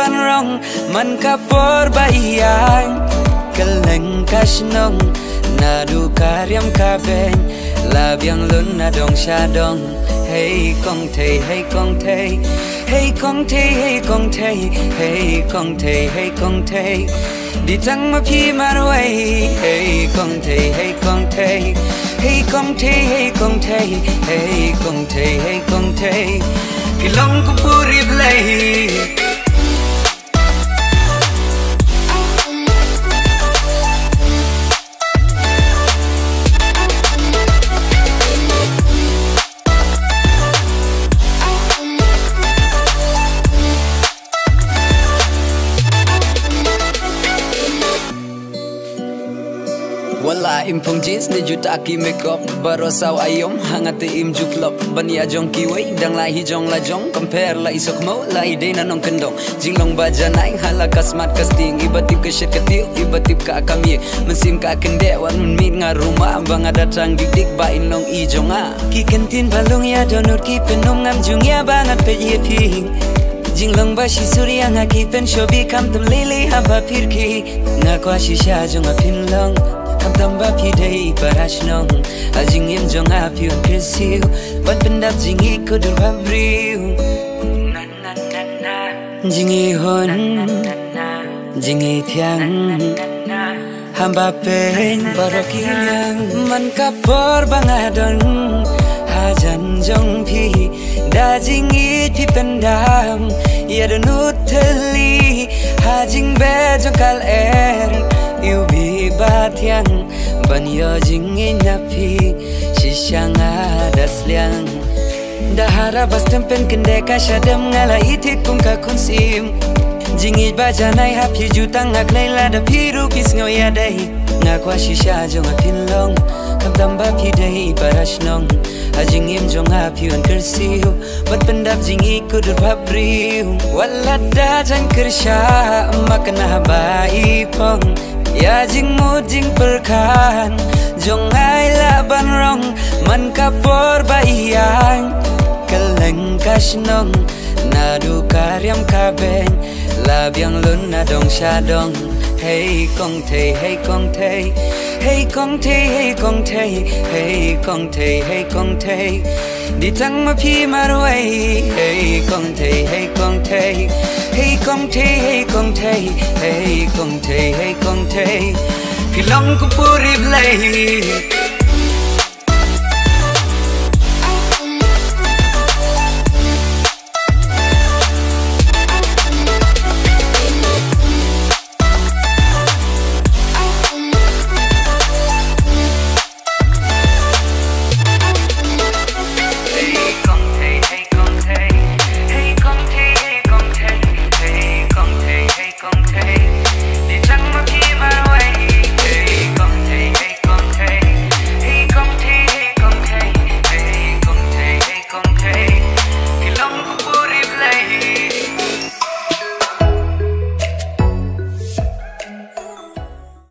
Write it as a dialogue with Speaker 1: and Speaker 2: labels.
Speaker 1: ban rong man kapor bayang keleng kasnong nadu karyam kabeng labyang lun na dong shadong hey kong te hey kong te hey kong te hey kong te hey kong te hey kong te đi tang ma phi marway hey kong te hey kong te hey kong te hey kong te hey kong te hey kong te kilong ko puri play Wala impong jeans ni juta ki makeup barosaw ayom hangate im juklop bania jong kiway dang lai jong la jong compare la isok mo la ide na nong kendong jinglong bajanay halakas mat casting ibatip ka shit katiu ibatip ka kami mensim ka kende wan min nga rumah bang ada tang dik ba inlong i jonga ki kentin balong ya donut ki penom ngam jung ya bangat pe ye pi jinglong ba shi surya nga ki pen shobi kam tam lele haba pirki nga kwa shisha jong a pinlong kam tamba pi dei parashnong ajing im jong a pi krisiu ban pendap jingi kudur babriu na na na na jingi hon jingi thiang hamba pen barokilang man kapor bangadon hajan jong pi da jingi pi pendam ya donut teli hajing be jong kal you be batiang ban yo jingi napi shisang adas liang dahara bas tempen kende ka shadam ngala itik kum ka kunsim jingi bajanai hapi jutang ngak leila da piru pis ngoya dai ngakwa shisha jong apinlong kam tamba pi dai parashnong ajing im jong api on kersiu bat pendap jingi kudur babriu walada jang kersha makna bai pong ya jing mo jing perkan jong ai la ban rong man kapor bayang keleng kasnong nadu karyam kabeng labyang lun na dong shadong hey kong te hey kong te hey kong te hey kong te hey kong te hey kong te đi tang ma phi marway hey kong te hey kong te hey kong te hey kong te hey kong te hey kong te kilong ko puri play